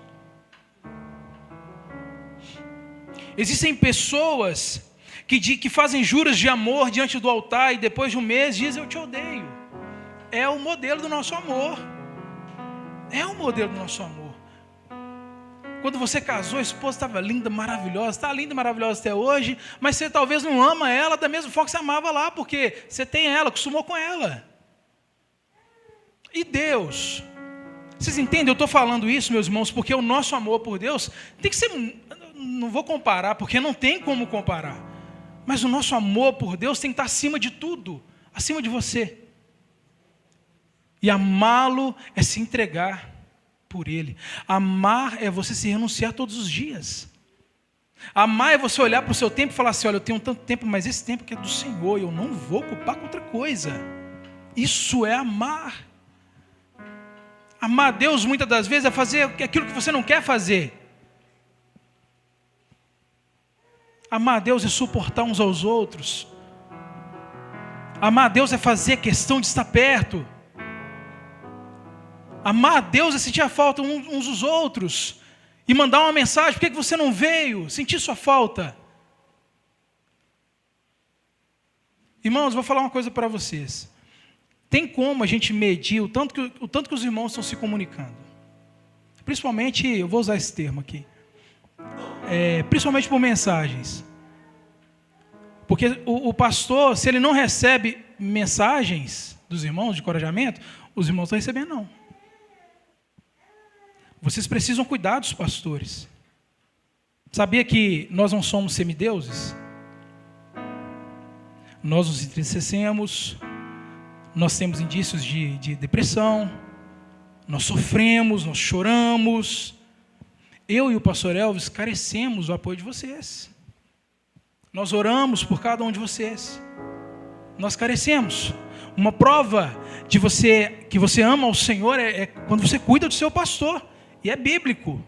Speaker 2: Existem pessoas que fazem juras de amor diante do altar e depois de um mês dizem eu te odeio. É o modelo do nosso amor. É o modelo do nosso amor. Quando você casou, a esposa estava linda, maravilhosa, está linda e maravilhosa até hoje, mas você talvez não ama ela da mesma forma que você amava lá, porque você tem ela, acostumou com ela. E Deus? Vocês entendem? Eu estou falando isso, meus irmãos, porque o nosso amor por Deus tem que ser... Não vou comparar, porque não tem como comparar. Mas o nosso amor por Deus tem que estar acima de tudo, acima de você. E amá-lo é se entregar por Ele. Amar é você se renunciar todos os dias. Amar é você olhar para o seu tempo e falar assim, olha, eu tenho tanto tempo, mas esse tempo que é do Senhor, eu não vou ocupar com outra coisa. Isso é amar. Amar a Deus muitas das vezes é fazer aquilo que você não quer fazer. Amar a Deus é suportar uns aos outros. Amar a Deus é fazer questão de estar perto. Amar a Deus é sentir a falta uns dos outros. E mandar uma mensagem, por que você não veio? Sentir sua falta. Irmãos, vou falar uma coisa para vocês. Tem como a gente medir o tanto que os irmãos estão se comunicando. Principalmente, eu vou usar esse termo aqui. Principalmente por mensagens. Porque o pastor, se ele não recebe mensagens dos irmãos de encorajamento, os irmãos estão recebendo não. Vocês precisam cuidar dos pastores. Sabia que nós não somos semideuses? Nós nos entristecemos, nós temos indícios de depressão, nós sofremos, nós choramos. Eu e o pastor Elvis carecemos do apoio de vocês. Nós oramos por cada um de vocês. Nós carecemos. Uma prova de que você ama o Senhor é quando você cuida do seu pastor. E é bíblico.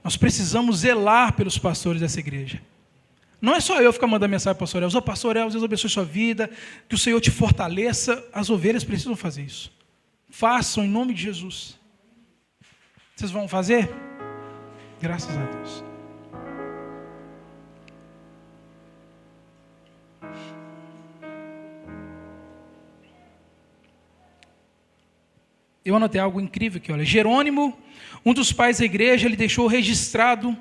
Speaker 2: Nós precisamos zelar pelos pastores dessa igreja. Não é só eu ficar mandando mensagem para o pastor Elvis. Ô pastor Elvis, Deus abençoe sua vida, que o Senhor te fortaleça. As ovelhas precisam fazer isso. Façam em nome de Jesus. Vocês vão fazer? Graças a Deus. Eu anotei algo incrível aqui, olha. Jerônimo, um dos pais da igreja, ele deixou registrado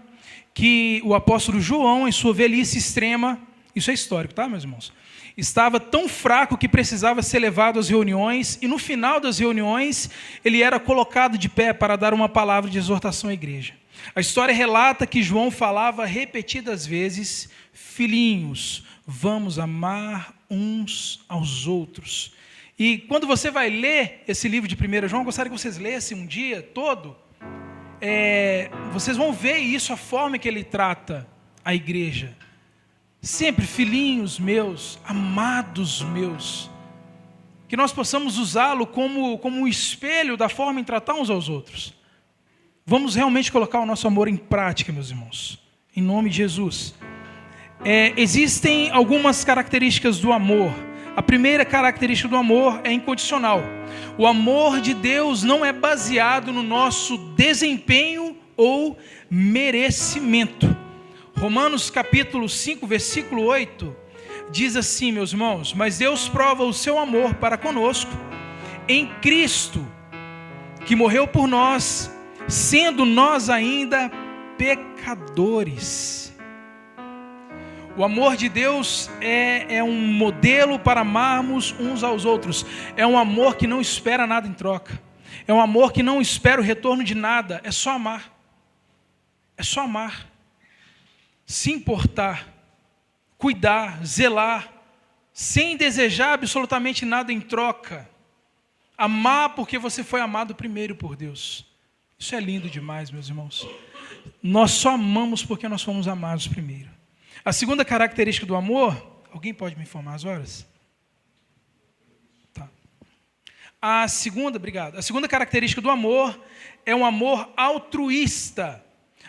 Speaker 2: que o apóstolo João, em sua velhice extrema, isso é histórico, tá, meus irmãos? Estava tão fraco que precisava ser levado às reuniões, e no final das reuniões, ele era colocado de pé para dar uma palavra de exortação à igreja. A história relata que João falava repetidas vezes, filhinhos, vamos amar uns aos outros. E quando você vai ler esse livro de 1 João, eu gostaria que vocês lessem um dia todo, vocês vão ver isso, a forma que ele trata a igreja. Sempre, filhinhos meus, amados meus, que nós possamos usá-lo como um espelho da forma em tratar uns aos outros. Vamos realmente colocar o nosso amor em prática, meus irmãos, em nome de Jesus. Existem algumas características do amor. A primeira característica do amor é incondicional. O amor de Deus não é baseado no nosso desempenho ou merecimento. Romanos capítulo 5, versículo 8, diz assim, meus irmãos, mas Deus prova o seu amor para conosco em Cristo, que morreu por nós, sendo nós ainda pecadores. O amor de Deus é um modelo para amarmos uns aos outros. É um amor que não espera nada em troca. É um amor que não espera o retorno de nada. É só amar. É só amar. Se importar. Cuidar, zelar. Sem desejar absolutamente nada em troca. Amar porque você foi amado primeiro por Deus. Isso é lindo demais, meus irmãos. Nós só amamos porque nós fomos amados primeiro. A segunda característica do amor, alguém pode me informar as horas? Tá. Obrigado. A segunda característica do amor é um amor altruísta.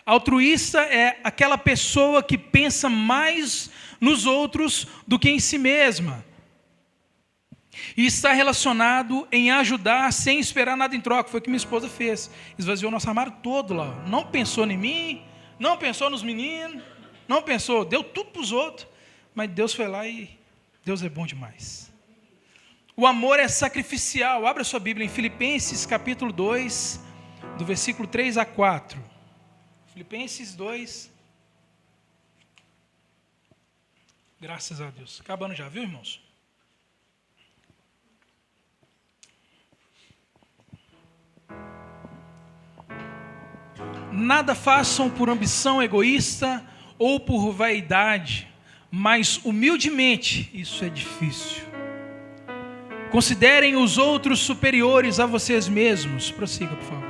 Speaker 2: Altruísta é aquela pessoa que pensa mais nos outros do que em si mesma. E está relacionado em ajudar sem esperar nada em troca. Foi o que minha esposa fez. Esvaziou nosso armário todo lá. Não pensou em mim, não pensou nos meninos. Não pensou, deu tudo para os outros, mas Deus foi lá e Deus é bom demais. O amor é sacrificial. Abra sua Bíblia em Filipenses capítulo 2, do versículo 3 a 4. Filipenses 2. Graças a Deus. Acabando já, viu, irmãos? Nada façam por ambição egoísta ou por vaidade, mas humildemente, isso é difícil. Considerem os outros superiores a vocês mesmos. Prossiga, por favor.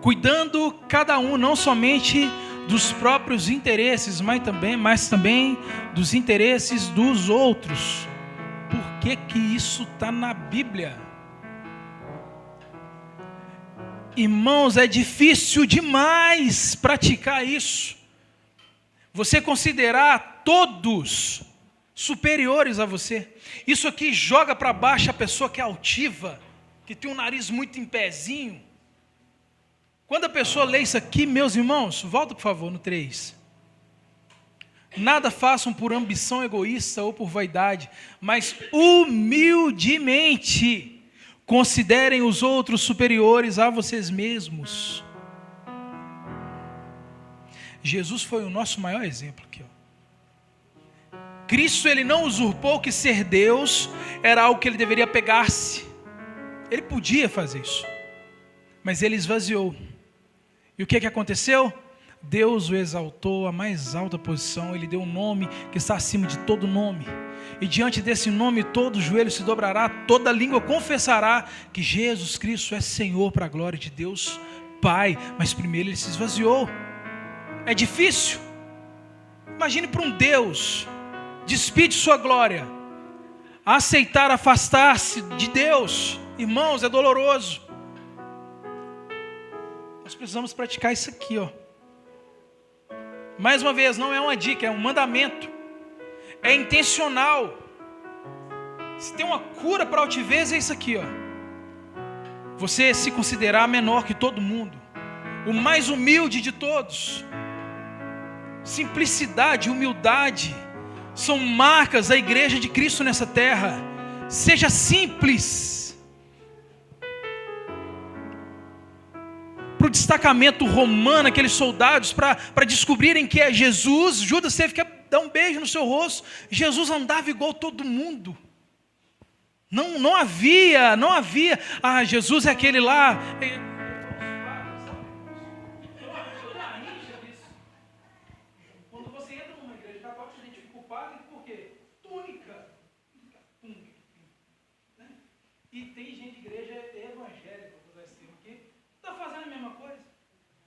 Speaker 2: Cuidando cada um não somente dos próprios interesses, mas também dos interesses dos outros. Por que isso está na Bíblia? Irmãos, é difícil demais praticar isso. Você considerar todos superiores a você. Isso aqui joga para baixo a pessoa que é altiva, que tem um nariz muito em pezinho. Quando a pessoa lê isso aqui, meus irmãos, volta por favor no 3. Nada façam por ambição egoísta ou por vaidade, mas humildemente considerem os outros superiores a vocês mesmos. Jesus foi o nosso maior exemplo aqui, ó. Cristo, ele não usurpou que ser Deus era algo que ele deveria pegar-se. Ele podia fazer isso, mas ele esvaziou. E o que aconteceu? Deus o exaltou à mais alta posição, ele deu um nome que está acima de todo nome. E diante desse nome, todo joelho se dobrará, toda língua confessará que Jesus Cristo é Senhor, para a glória de Deus Pai. Mas primeiro ele se esvaziou. É difícil. Imagine para um Deus despide sua glória, aceitar afastar-se de Deus. Irmãos, é doloroso. Nós precisamos praticar isso aqui, ó. Mais uma vez, não é uma dica, é um mandamento. É intencional. Se tem uma cura para a altivez, é isso aqui, ó. Você se considerar menor que todo mundo, o mais humilde de todos. Simplicidade, humildade são marcas da igreja de Cristo nessa terra. Seja simples. Para o destacamento romano, aqueles soldados, para descobrirem que é Jesus, Judas teve que dar um beijo no seu rosto. Jesus andava igual todo mundo. Não havia, Jesus é aquele lá. Quando você entra numa igreja católica, você identifica o padre por quê? Túnica. E tem gente de igreja evangélica, vou usar esse termo aqui, está fazendo a mesma coisa.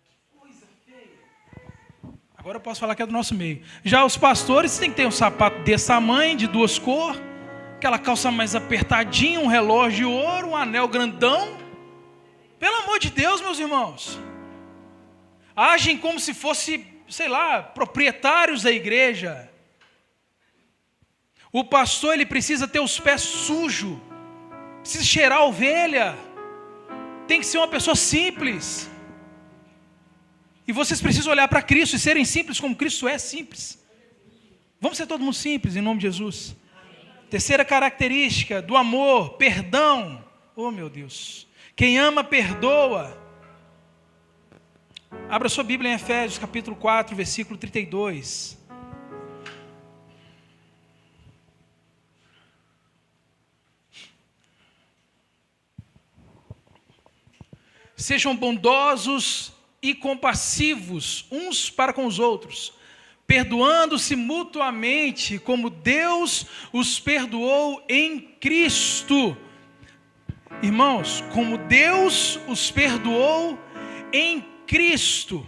Speaker 2: Que coisa feia. Agora eu posso falar que é do nosso meio. Já os pastores têm que ter um sapato desse tamanho, de 2 cores, aquela calça mais apertadinha, um relógio de ouro, um anel grandão. Pelo amor de Deus, meus irmãos. Agem como se fosse, sei lá, proprietários da igreja. O pastor, ele precisa ter os pés sujos, precisa cheirar a ovelha, tem que ser uma pessoa simples. E vocês precisam olhar para Cristo e serem simples como Cristo é simples. Vamos ser todo mundo simples, em nome de Jesus. Terceira característica do amor, perdão. Oh, meu Deus. Quem ama, perdoa. Abra sua Bíblia em Efésios, capítulo 4, versículo 32. Sejam bondosos e compassivos uns para com os outros, perdoando-se mutuamente, como Deus os perdoou em Cristo. Irmãos, como Deus os perdoou em Cristo.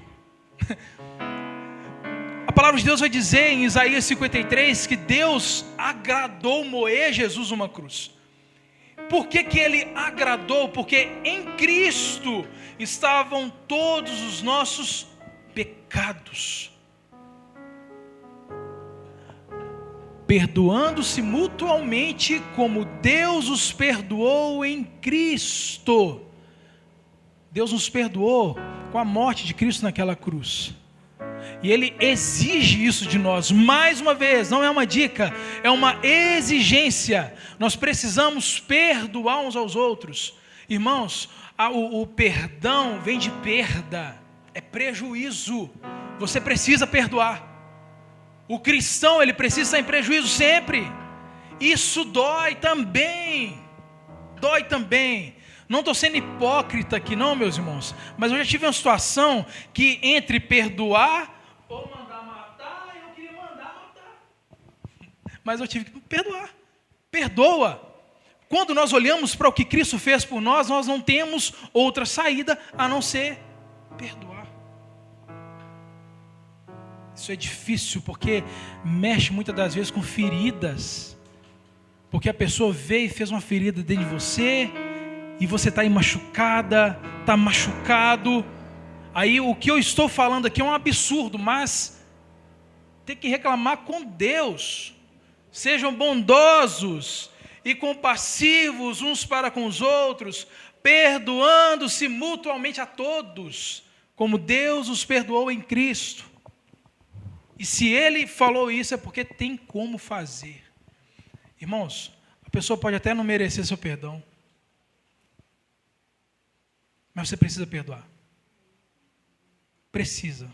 Speaker 2: A palavra de Deus vai dizer em Isaías 53 que Deus agradou moer Jesus numa cruz. Por que ele agradou? Porque em Cristo estavam todos os nossos pecados. Perdoando-se mutuamente como Deus os perdoou em Cristo. Deus nos perdoou com a morte de Cristo naquela cruz. E Ele exige isso de nós. Mais uma vez, não é uma dica, é uma exigência. Nós precisamos perdoar uns aos outros. Irmãos, o perdão vem de perda. é prejuízo. Você precisa perdoar. O cristão, ele precisa estar em prejuízo sempre. Isso dói também. Dói também. Não estou sendo hipócrita aqui não, meus irmãos. Mas eu já tive uma situação que entre perdoar ou mandar matar, eu queria mandar matar. Mas eu tive que perdoar. Perdoa. Quando nós olhamos para o que Cristo fez por nós, nós não temos outra saída a não ser perdoar. Isso é difícil porque mexe muitas das vezes com feridas. Porque a pessoa veio e fez uma ferida dentro de você e você está aí machucada, está machucado. Aí o que eu estou falando aqui é um absurdo, mas tem que reclamar com Deus. Sejam bondosos e compassivos uns para com os outros, perdoando-se mutuamente a todos, como Deus os perdoou em Cristo. E se Ele falou isso é porque tem como fazer. Irmãos, a pessoa pode até não merecer seu perdão, mas você precisa perdoar. Precisa.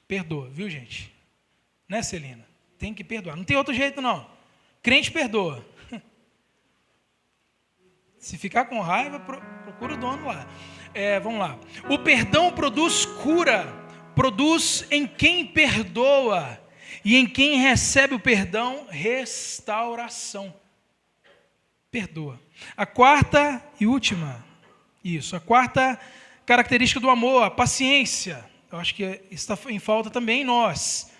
Speaker 2: Perdoa, viu, gente? Né, Celina? Tem que perdoar. Não tem outro jeito, não. Crente perdoa. Se ficar com raiva, procura o dono lá. Vamos lá. O perdão produz cura. Produz em quem perdoa. E em quem recebe o perdão, restauração. Perdoa. A quarta e última. A quarta característica do amor, a paciência. Eu acho que está em falta também em nós.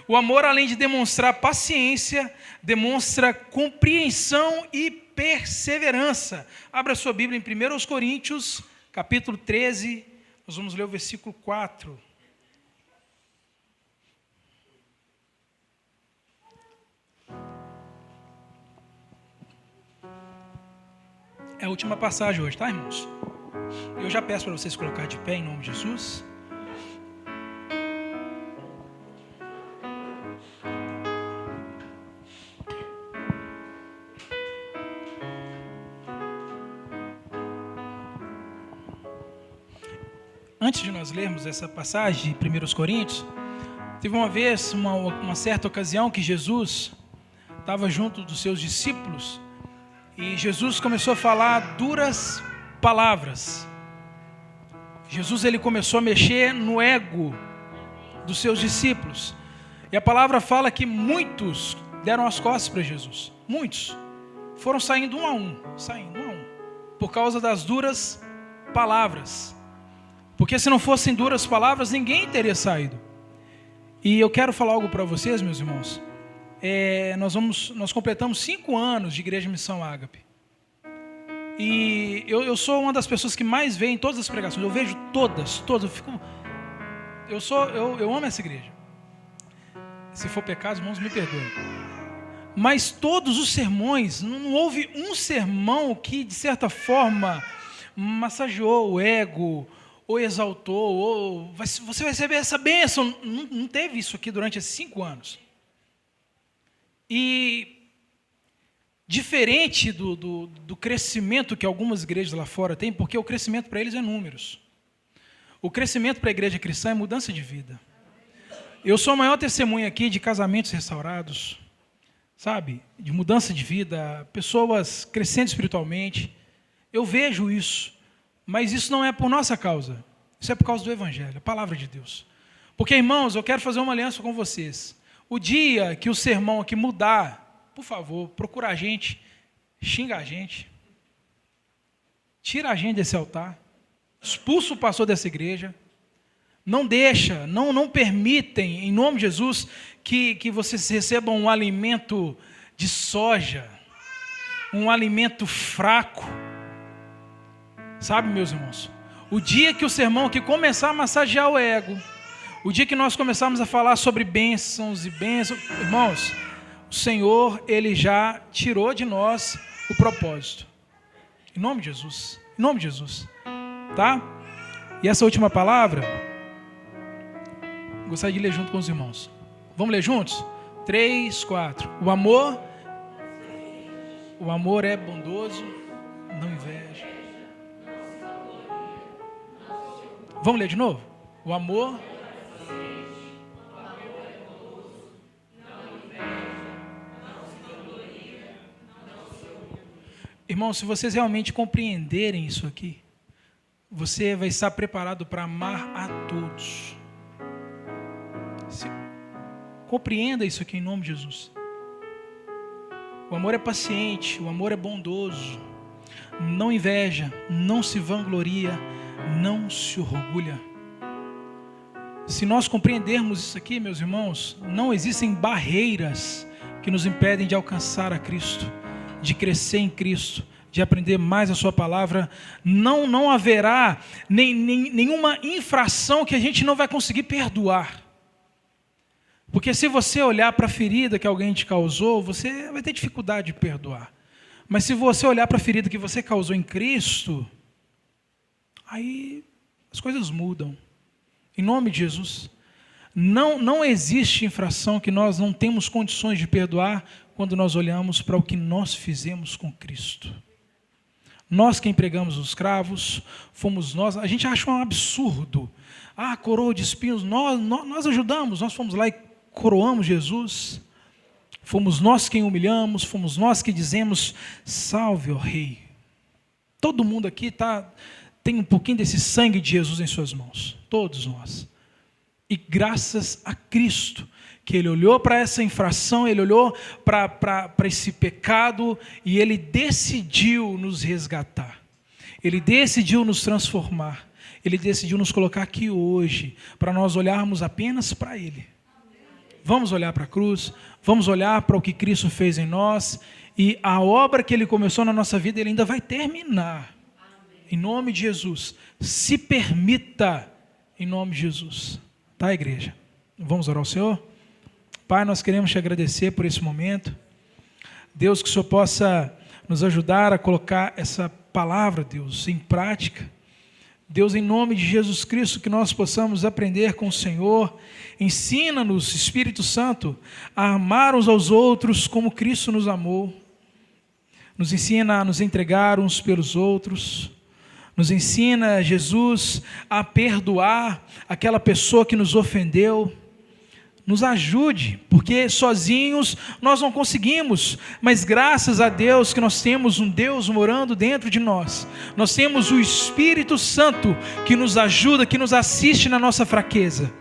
Speaker 2: O amor, além de demonstrar paciência, demonstra compreensão e perseverança. Abra sua Bíblia em 1 Coríntios, capítulo 13, nós vamos ler o versículo 4. É a última passagem hoje, tá, irmãos? Eu já peço para vocês colocar de pé em nome de Jesus. Antes de nós lermos essa passagem de 1 Coríntios, teve uma vez, uma certa ocasião, que Jesus estava junto dos seus discípulos e Jesus começou a falar duras palavras. Jesus ele começou a mexer no ego dos seus discípulos. E a palavra fala que muitos deram as costas para Jesus. Muitos foram saindo um a um, por causa das duras palavras. Porque se não fossem duras palavras, ninguém teria saído. E eu quero falar algo para vocês, meus irmãos. Nós completamos 5 anos de Igreja Missão Ágape. E eu sou uma das pessoas que mais vê em todas as pregações. Eu vejo todas. Eu amo essa igreja. Se for pecado, irmãos, me perdoem. Mas todos os sermões, não houve um sermão que, de certa forma, massageou o ego, ou exaltou, ou você vai receber essa bênção. Não teve isso aqui durante esses 5 anos. E diferente do crescimento que algumas igrejas lá fora têm, porque o crescimento para eles é números. O crescimento para a igreja cristã é mudança de vida. Eu sou a maior testemunha aqui de casamentos restaurados, sabe? De mudança de vida, pessoas crescendo espiritualmente. Eu vejo isso, mas isso não é por nossa causa. Isso é por causa do Evangelho, a palavra de Deus. Porque, irmãos, eu quero fazer uma aliança com vocês. O dia que o sermão aqui mudar, por favor, procura a gente, xinga a gente, tira a gente desse altar, expulsa o pastor dessa igreja, não deixa, não permitem, em nome de Jesus, que vocês recebam um alimento de soja, um alimento fraco. Sabe, meus irmãos, o dia que o sermão aqui começar a massagear o ego, o dia que nós começarmos a falar sobre bênçãos e bênçãos, irmãos, o Senhor, Ele já tirou de nós o propósito. Em nome de Jesus. Em nome de Jesus. Tá? E essa última palavra, gostaria de ler junto com os irmãos. Vamos ler juntos? 3, 4. O amor é bondoso, não inveja. Vamos ler de novo? O amor... Irmãos, se vocês realmente compreenderem isso aqui, você vai estar preparado para amar a todos. Compreenda isso aqui em nome de Jesus. O amor é paciente, o amor é bondoso, não inveja, não se vangloria, não se orgulha. Se nós compreendermos isso aqui, meus irmãos, não existem barreiras que nos impedem de alcançar a Cristo, de crescer em Cristo, de aprender mais a sua palavra. Não haverá nenhuma infração que a gente não vai conseguir perdoar. Porque se você olhar para a ferida que alguém te causou, você vai ter dificuldade de perdoar. Mas se você olhar para a ferida que você causou em Cristo, aí as coisas mudam. Em nome de Jesus. Não existe infração que nós não temos condições de perdoar quando nós olhamos para o que nós fizemos com Cristo. Nós que empregamos os cravos, fomos nós, a gente acha um absurdo. Coroa de espinhos, nós ajudamos, nós fomos lá e coroamos Jesus. Fomos nós quem humilhamos, fomos nós que dizemos, salve, ó Rei. Todo mundo aqui tem um pouquinho desse sangue de Jesus em suas mãos, todos nós. E graças a Cristo, que Ele olhou para essa infração, Ele olhou para esse pecado e Ele decidiu nos resgatar. Ele decidiu nos transformar. Ele decidiu nos colocar aqui hoje, para nós olharmos apenas para Ele. Vamos olhar para a cruz, vamos olhar para o que Cristo fez em nós, e a obra que Ele começou na nossa vida, Ele ainda vai terminar. Em nome de Jesus, se permita, em nome de Jesus. Tá, igreja? Vamos orar ao Senhor? Pai, nós queremos te agradecer por esse momento. Deus, que o Senhor possa nos ajudar a colocar essa palavra, Deus, em prática. Deus, em nome de Jesus Cristo, que nós possamos aprender com o Senhor. Ensina-nos, Espírito Santo, a amar uns aos outros como Cristo nos amou. Nos ensina a nos entregar uns pelos outros. Nos ensina, Jesus, a perdoar aquela pessoa que nos ofendeu. Nos ajude, porque sozinhos nós não conseguimos, mas graças a Deus que nós temos um Deus morando dentro de nós. Nós temos o Espírito Santo que nos ajuda, que nos assiste na nossa fraqueza.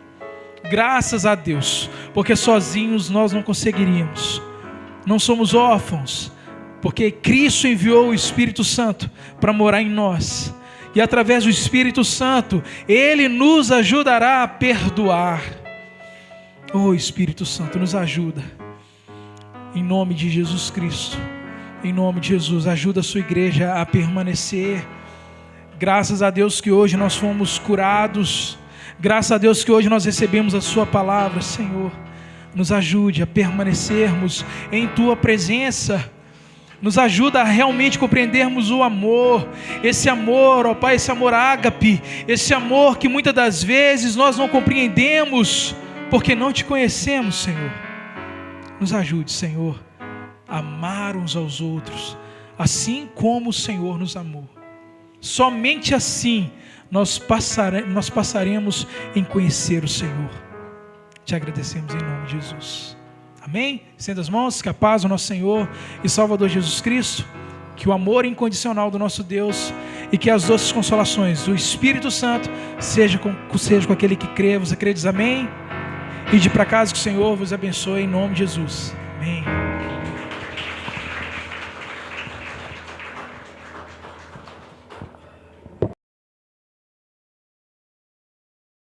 Speaker 2: Graças a Deus, porque sozinhos nós não conseguiríamos. Não somos órfãos, porque Cristo enviou o Espírito Santo para morar em nós. E através do Espírito Santo, Ele nos ajudará a perdoar. Oh, Espírito Santo, nos ajuda. Em nome de Jesus Cristo. Em nome de Jesus, ajuda a sua igreja a permanecer. Graças a Deus que hoje nós fomos curados. Graças a Deus que hoje nós recebemos a sua palavra, Senhor. Nos ajude a permanecermos em tua presença. Nos ajuda a realmente compreendermos o amor. Esse amor, ó Pai, esse amor ágape. Esse amor que muitas das vezes nós não compreendemos, porque não te conhecemos, Senhor. Nos ajude, Senhor, a amar uns aos outros, assim como o Senhor nos amou. Somente assim nós passaremos em conhecer o Senhor. Te agradecemos em nome de Jesus. Amém? Estenda as mãos, que a paz do nosso Senhor e Salvador Jesus Cristo, que o amor incondicional do nosso Deus e que as doces consolações do Espírito Santo seja com aquele que crê. Você crê, diz amém? Ide para casa, que o Senhor vos abençoe em nome de Jesus. Amém.